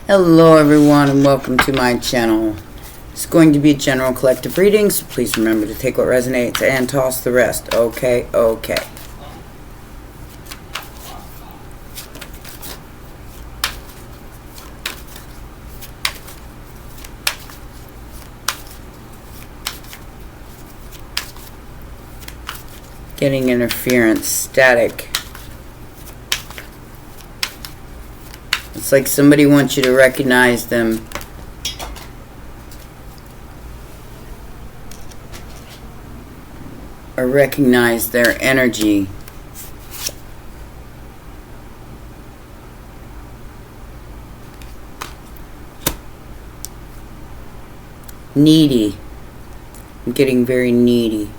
Hello everyone and welcome to my channel. It's going to be a general collective reading, so please remember to take what resonates and toss the rest. Okay. Getting interference, static. It's like somebody wants you to recognize them. Or recognize their energy. Needy. I'm getting very needy.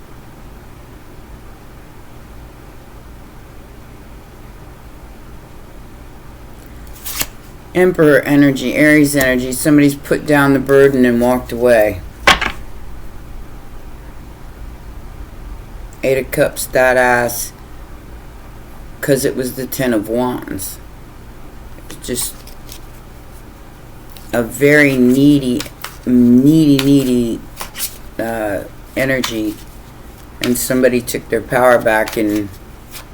Emperor energy, Aries energy. Somebody's put down the burden and walked away. Eight of Cups, that ass. Because it was the Ten of Wands. It's just a very needy energy. And somebody took their power back and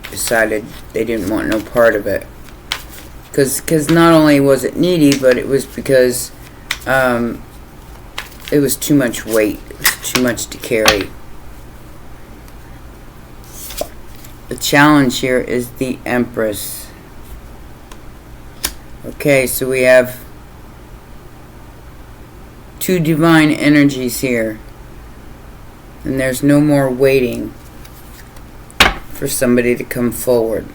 decided they didn't want no part of it. Because not only was it needy, but it was because it was too much weight. It was too much to carry. The challenge here is the Empress. Okay, so we have two divine energies here. And there's no more waiting for somebody to come forward.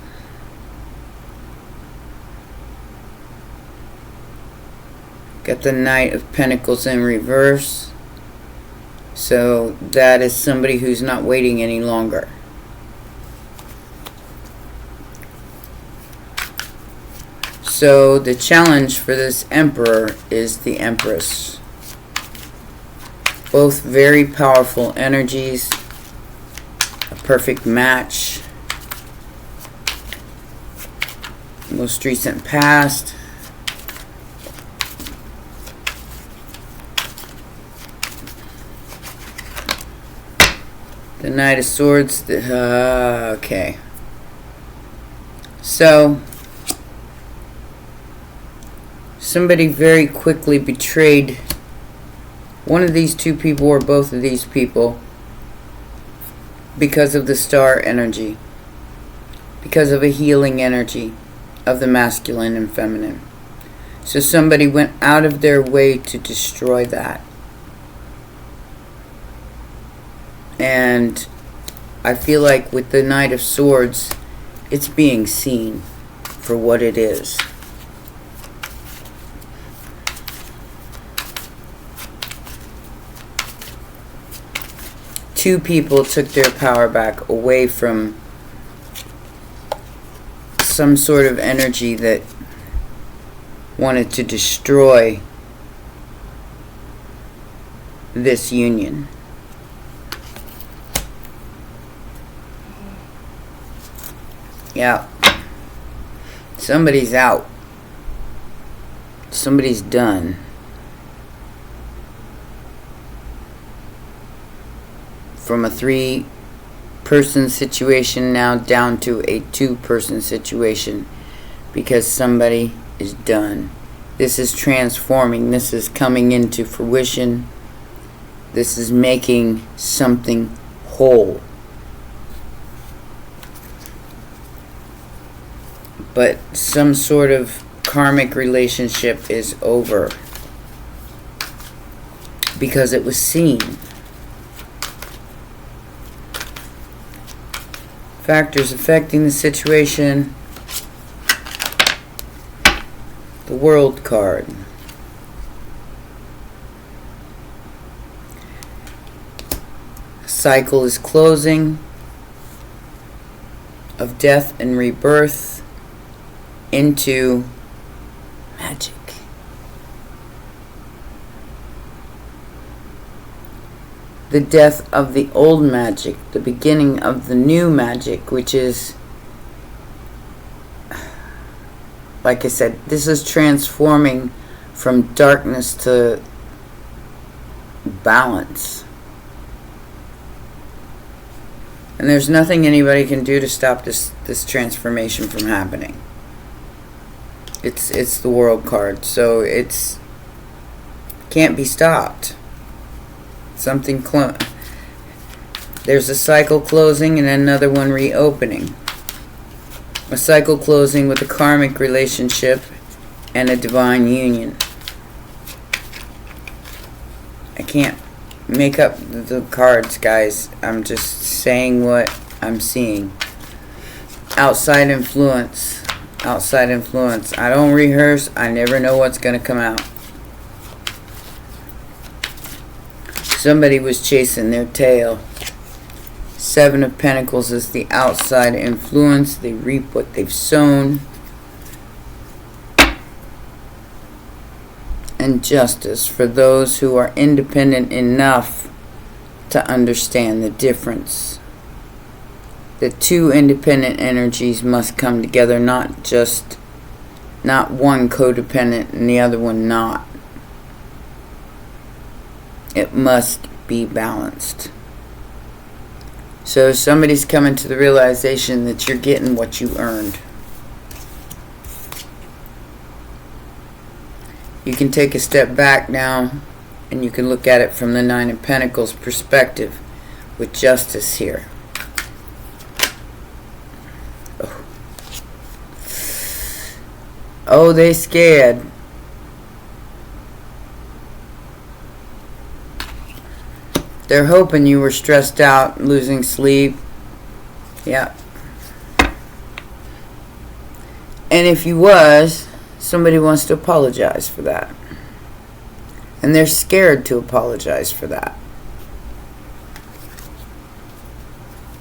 Got the Knight of Pentacles in reverse. So that is somebody who's not waiting any longer. So the challenge for this Emperor is the Empress. Both very powerful energies. A perfect match. Most recent past. The Knight of Swords. Okay. So, somebody very quickly betrayed one of these two people or both of these people because of the star energy. Because of a healing energy of the masculine and feminine. So somebody went out of their way to destroy that. And I feel like with the Knight of Swords, it's being seen for what it is. Two people took their power back away from some sort of energy that wanted to destroy this union. Yeah, somebody's out. Somebody's done. From a 3-person situation now down to a 2-person situation because somebody is done. This is transforming. This is coming into fruition. This is making something whole. But some sort of karmic relationship is over because it was seen. Factors affecting the situation. The World card. Cycle is closing of death and rebirth into magic. The death of the old magic, the beginning of the new magic, which is like I said, this is transforming from darkness to balance. And there's nothing anybody can do to stop this transformation from happening. It's the World card, so it's can't be stopped. There's a cycle closing and another one reopening. A cycle closing with a karmic relationship and a divine union. I can't make up the cards, guys. I'm just saying what I'm seeing. Outside influence. Outside influence. I don't rehearse. I never know what's going to come out. Somebody was chasing their tail. Seven of Pentacles is the outside influence. They reap what they've sown. And justice for those who are independent enough to understand the difference. The two independent energies must come together, not one codependent and the other one not. It must be balanced. So somebody's coming to the realization that you're getting what you earned. You can take a step back now and you can look at it from the Nine of Pentacles perspective with justice here. Oh, they scared. They're hoping you were stressed out, losing sleep. Yeah. And if you was, somebody wants to apologize for that. And they're scared to apologize for that.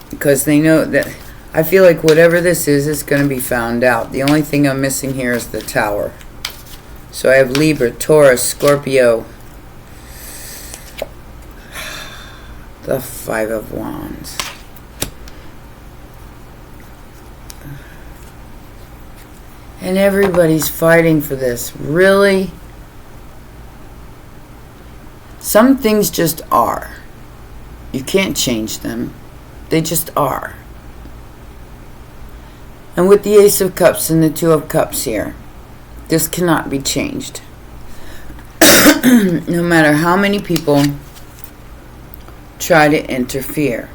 Because they know that, I feel like whatever this is going to be found out. The only thing I'm missing here is the Tower. So I have Libra, Taurus, Scorpio. The Five of Wands. And everybody's fighting for this. Really? Some things just are. You can't change them. They just are. And with the Ace of Cups and the Two of Cups here, this cannot be changed. No matter how many people try to interfere.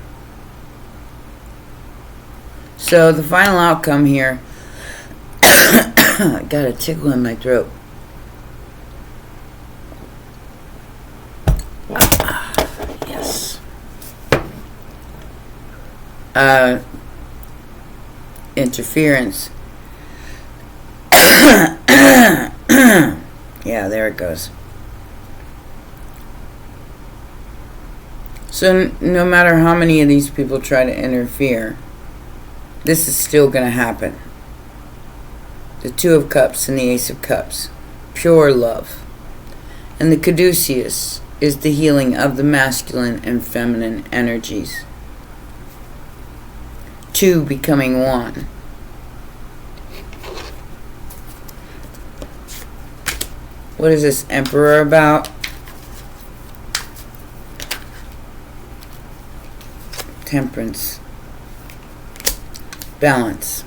So the final outcome here, I got a tickle in my throat. Yes. Interference. Yeah, there it goes. So no matter how many of these people try to interfere, this is still going to happen. The Two of Cups and the Ace of Cups. Pure love. And the Caduceus is the healing of the masculine and feminine energies. Two becoming one. What is this Emperor about? Temperance. Balance.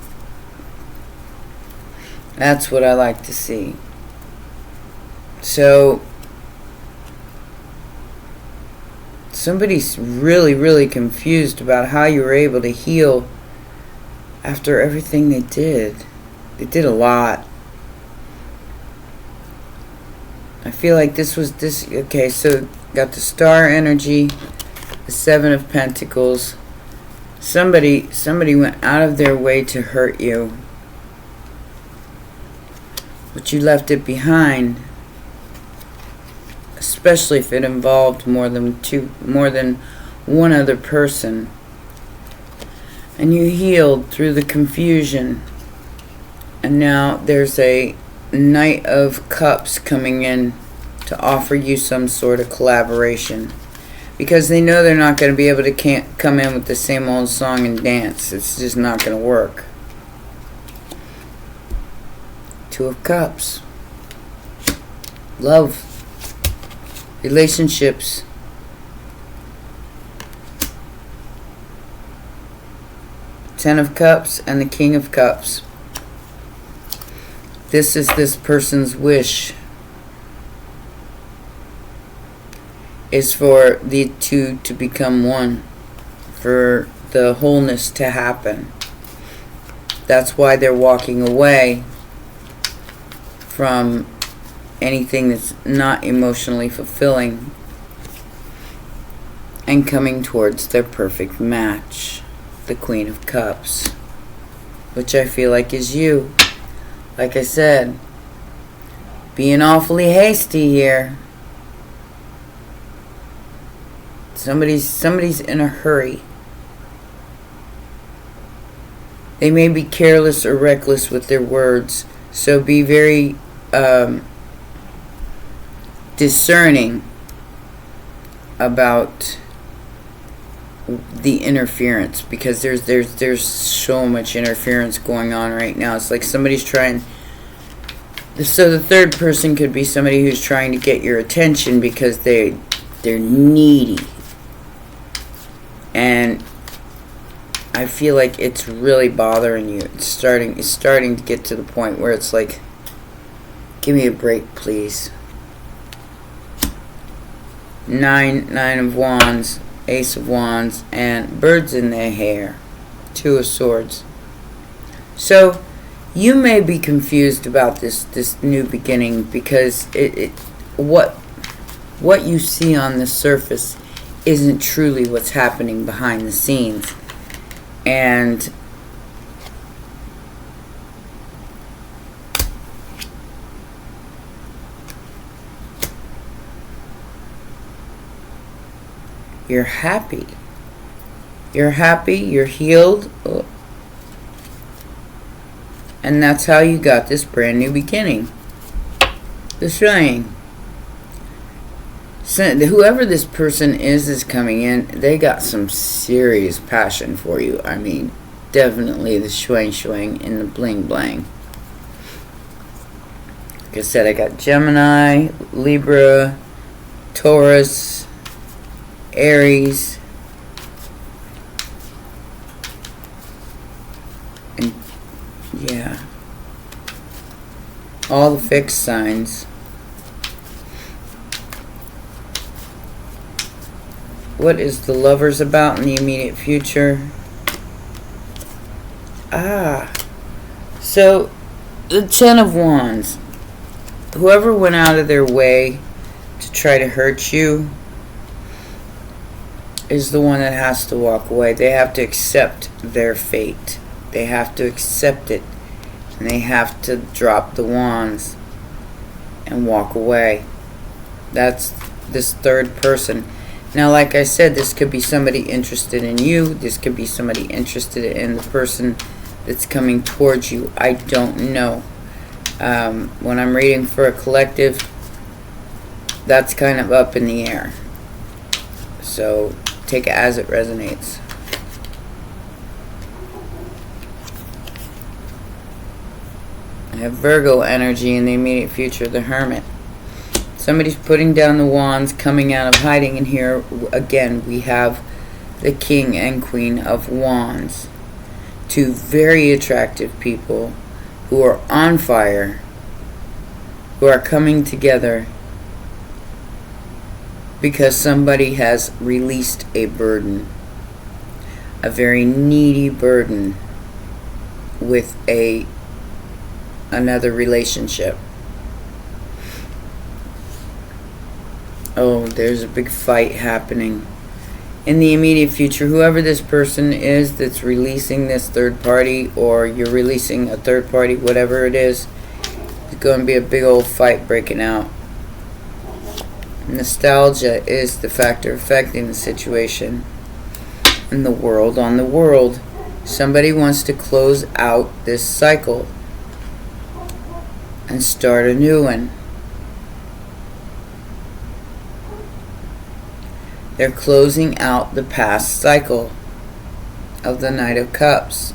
That's what I like to see. So somebody's really confused about how you were able to heal after everything they did. They did a lot. I feel like this. Okay, so got the Star energy, the Seven of Pentacles. Somebody went out of their way to hurt you, but you left it behind. Especially if it involved more than one other person. And you healed through the confusion. And now there's a Knight of Cups coming in to offer you some sort of collaboration. Because they know they're not going to be able to come in with the same old song and dance. It's just not going to work. Two of Cups. love, relationships. Ten of Cups and the King of Cups. This is this person's wish, is for the two to become one, for the wholeness to happen. That's why they're walking away from anything that's not emotionally fulfilling and coming towards their perfect match, the Queen of Cups, which I feel like is you. Like I said, being awfully hasty here. Somebody's in a hurry. They may be careless or reckless with their words, so be very discerning about the interference, because there's so much interference going on right now. It's like somebody's trying. So the third person could be somebody who's trying to get your attention because they're needy, and I feel like it's really bothering you. It's starting to get to the point where it's like, give me a break, please. Nine of Wands, Ace of Wands, and birds in their hair. Two of Swords. So you may be confused about this new beginning, because what you see on the surface isn't truly what's happening behind the scenes. And you're happy. You're happy, you're healed. And that's how you got this brand new beginning. The Shine. So whoever this person is coming in, they got some serious passion for you. I mean, definitely the swing and the bling blang. Like I said, I got Gemini, Libra, Taurus, Aries, and yeah, all the fixed signs. What is the Lovers about in the immediate future? So the Ten of Wands. Whoever went out of their way to try to hurt you is the one that has to walk away. They have to accept their fate. They have to accept it. And they have to drop the wands and walk away. That's this third person. Now, like I said, this could be somebody interested in you. This could be somebody interested in the person that's coming towards you. I don't know. When I'm reading for a collective, that's kind of up in the air. So take it as it resonates. I have Virgo energy in the immediate future, the Hermit. Somebody's putting down the wands, coming out of hiding, and here again we have the King and Queen of Wands. Two very attractive people who are on fire, who are coming together because somebody has released a burden, a very needy burden with another relationship. Oh, there's a big fight happening. In the immediate future, whoever this person is that's releasing this third party, or you're releasing a third party, whatever it is, there's going to be a big old fight breaking out. Nostalgia is the factor affecting the situation. And the world on the world. Somebody wants to close out this cycle and start a new one. They're closing out the past cycle of the Knight of Cups.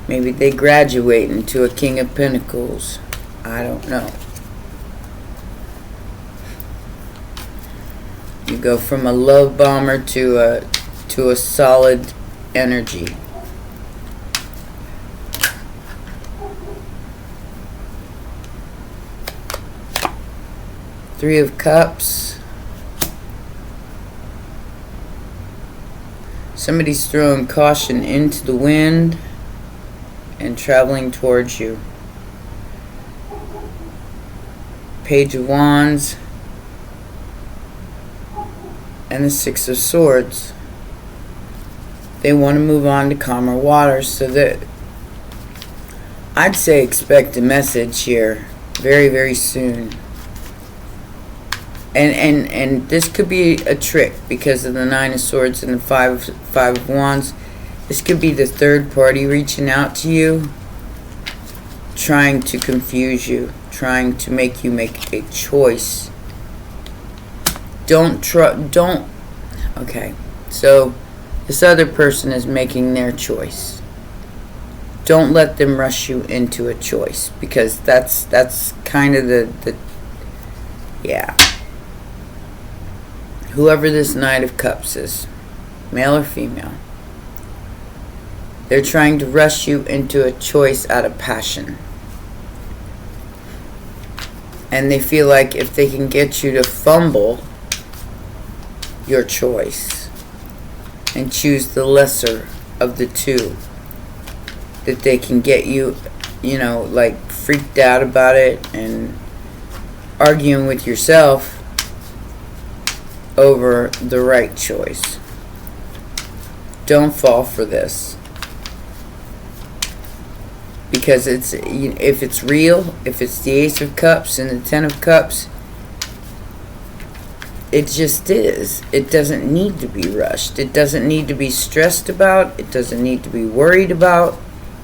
Maybe they graduate into a King of Pentacles. I don't know. go from a love bomber to a solid energy. Three of Cups. Somebody's throwing caution into the wind and traveling towards you. Page of Wands and the Six of Swords. They want to move on to calmer waters, so that I'd say expect a message here very, very soon. And this could be a trick because of the Nine of Swords and the Five of Wands. This could be the third party reaching out to you, trying to confuse you, trying to make you make a choice. Okay, so this other person is making their choice. Don't let them rush you into a choice, because that's kind of the yeah. Whoever this Knight of Cups is, male or female, they're trying to rush you into a choice out of passion. And they feel like if they can get you to fumble your choice and choose the lesser of the two, that they can get you, like freaked out about it and arguing with yourself over the right choice. Don't fall for this, because if it's real, if it's the Ace of Cups and the Ten of Cups, it just is. It doesn't need to be rushed. It doesn't need to be stressed about. It doesn't need to be worried about.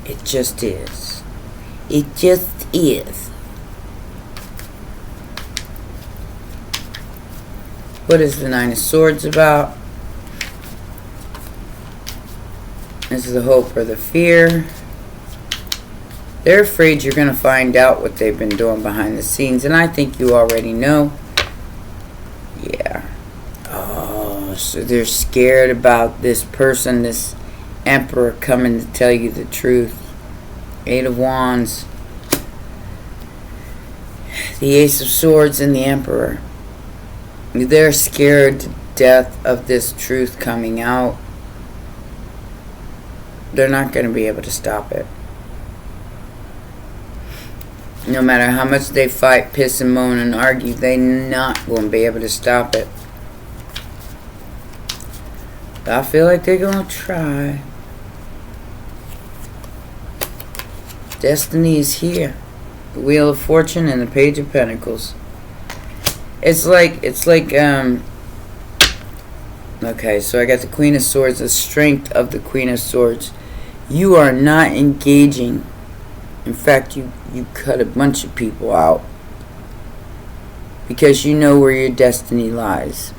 It just is. It just is. What is the Nine of Swords about? Is the hope or the fear? They're afraid you're going to find out what they've been doing behind the scenes, and I think you already know. Yeah. Oh, so they're scared about this person, this Emperor, coming to tell you the truth. Eight of Wands. The Ace of Swords and the Emperor. They're scared to death of this truth coming out. They're not going to be able to stop it. No matter how much they fight, piss and moan and argue, they're not going to be able to stop it. But I feel like they're going to try. Destiny is here. The Wheel of Fortune and the Page of Pentacles. It's like, okay, so I got the Queen of Swords, the strength of the Queen of Swords. You are not engaging. In fact, you cut a bunch of people out, because you know where your destiny lies.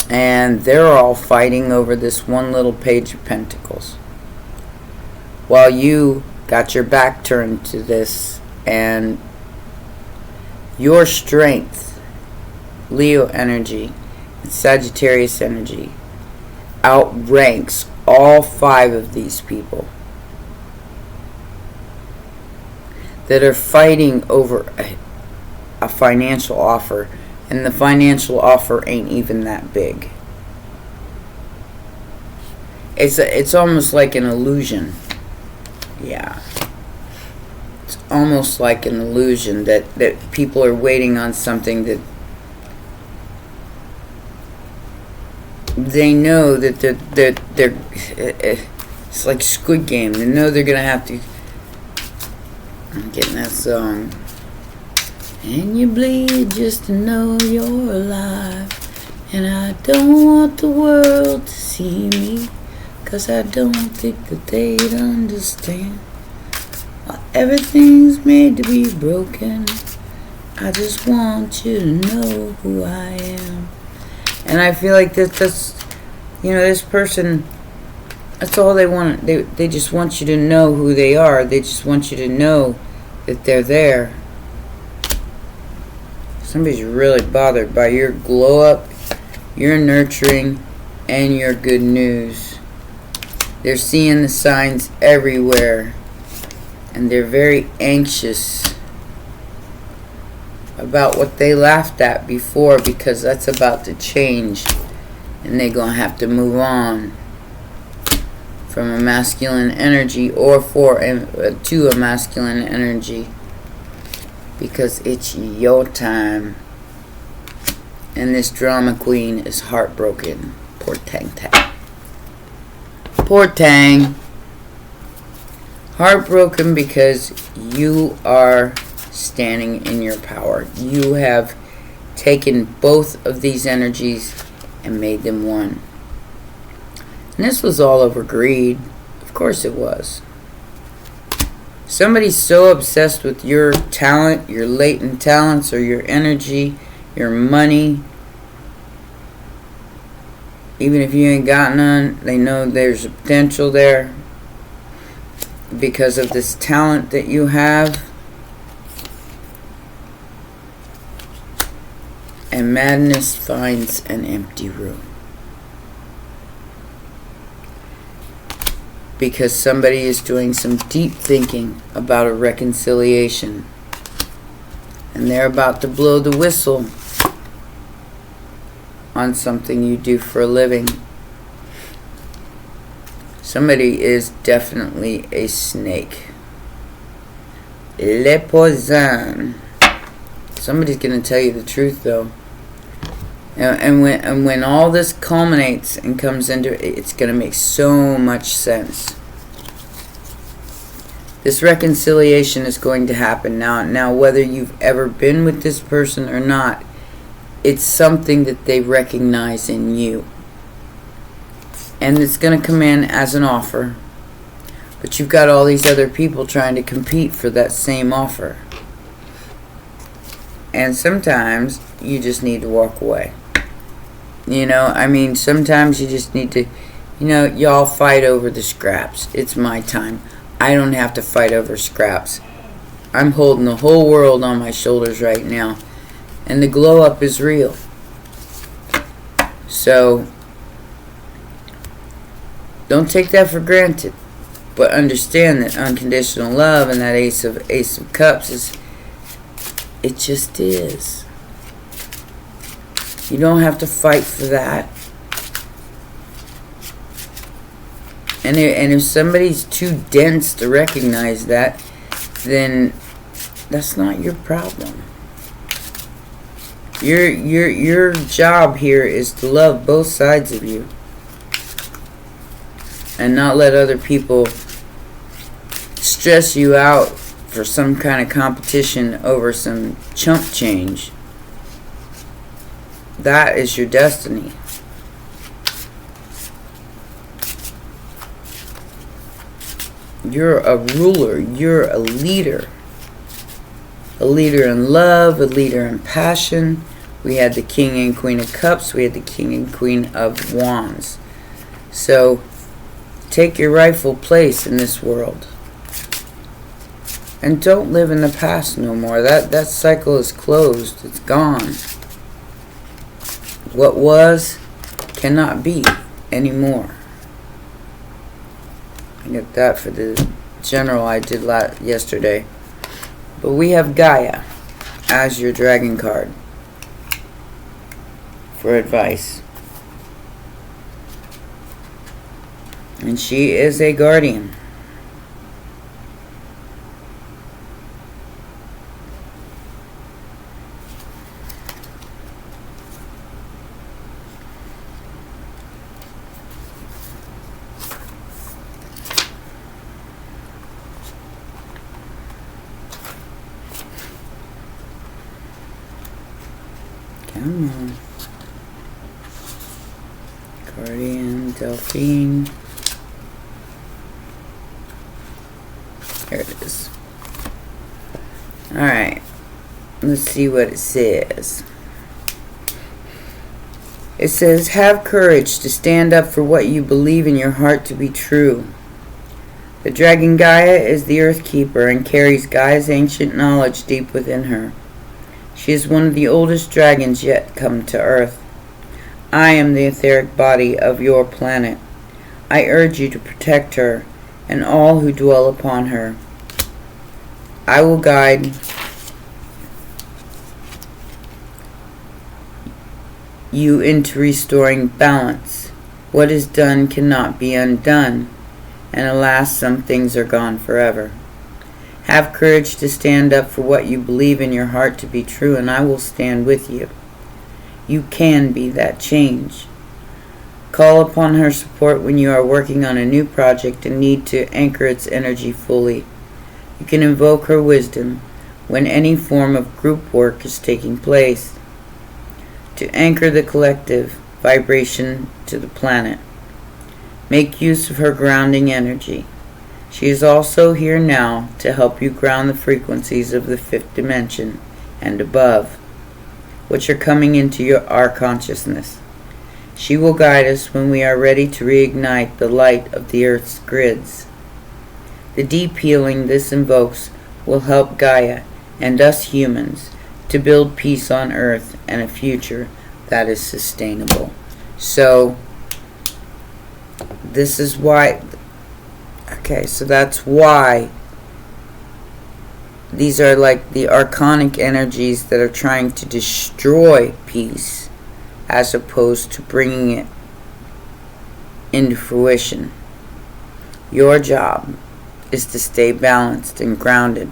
And they're all fighting over this one little Page of Pentacles, while you got your back turned to this, and your strength, Leo energy, and Sagittarius energy, outranks all five of these people that are fighting over a financial offer, and the financial offer ain't even that big. It's almost like an illusion. Yeah. It's almost like an illusion that people are waiting on something that they know that they're it's like Squid Game. They know they're gonna have to. I'm getting that song. And you bleed just to know you're alive. And I don't want the world to see me, 'cause I don't think that they'd understand. While everything's made to be broken, I just want you to know who I am. And I feel like that's this person, that's all they want. They just want you to know who they are. They just want you to know that they're there. Somebody's really bothered by your glow up, your nurturing, and your good news. They're seeing the signs everywhere, and they're very anxious about what they laughed at before, because that's about to change, and they're gonna have to move on from a masculine energy or to a masculine energy, because it's your time. And this drama queen is heartbroken. Poor Tang Tang. Poor Tang. Heartbroken because you are standing in your power. You have taken both of these energies and made them one. And this was all over greed. Of course it was. Somebody's so obsessed with your talent, your latent talents, or your energy, your money. Even if you ain't got none, they know there's a potential there because of this talent that you have. And madness finds an empty room. Because somebody is doing some deep thinking about a reconciliation. And they're about to blow the whistle on something you do for a living. Somebody is definitely a snake. Le poison. Somebody's going to tell you the truth, though. And when all this culminates and comes into it, it's going to make so much sense. This reconciliation is going to happen now. Whether you've ever been with this person or not, it's something that they recognize in you. And it's going to come in as an offer. But you've got all these other people trying to compete for that same offer. And sometimes you just need to walk away. Sometimes you just need to, y'all fight over the scraps. It's my time. I don't have to fight over scraps. I'm holding the whole world on my shoulders right now. And the glow up is real. So, don't take that for granted. But understand that unconditional love and that Ace of Cups it just is. You don't have to fight for that. And if somebody's too dense to recognize that, then that's not your problem. Your job here is to love both sides of you. And not let other people stress you out for some kind of competition over some chump change. That is your destiny. You're a ruler. You're a leader. A leader in love, a leader in passion. We had the King and Queen of Cups. We had the King and Queen of Wands. So, take your rightful place in this world. And don't live in the past no more. That cycle is closed. It's gone. What was cannot be anymore. I got that for the general I did yesterday. But we have Gaia as your dragon card for advice. And she is a guardian. Come on. Guardian, Delphine. There it is. Alright. Let's see what it says. It says, have courage to stand up for what you believe in your heart to be true. The dragon Gaia is the earth keeper and carries Gaia's ancient knowledge deep within her. She is one of the oldest dragons yet come to earth. I am the etheric body of your planet. I urge you to protect her and all who dwell upon her. I will guide you into restoring balance. What is done cannot be undone, and alas, some things are gone forever. Have courage to stand up for what you believe in your heart to be true, and I will stand with you. You can be that change. Call upon her support when you are working on a new project and need to anchor its energy fully. You can invoke her wisdom when any form of group work is taking place, to anchor the collective vibration to the planet. Make use of her grounding energy. She is also here now to help you ground the frequencies of the fifth dimension and above, which are coming into our consciousness. She will guide us when we are ready to reignite the light of the Earth's grids. The deep healing this invokes will help Gaia and us humans to build peace on Earth and a future that is sustainable. So, this is why, so that's why these are like the archonic energies that are trying to destroy peace as opposed to bringing it into fruition. Your job is to stay balanced and grounded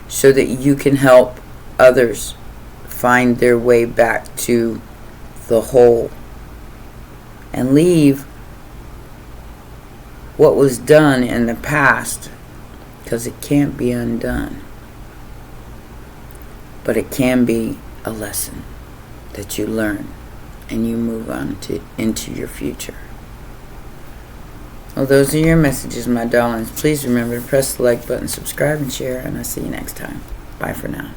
so that you can help others find their way back to the whole and leave what was done in the past, because it can't be undone, but it can be a lesson that you learn and you move on into your future. Well, those are your messages, my darlings. Please remember to press the like button, subscribe, and share, and I'll see you next time. Bye for now.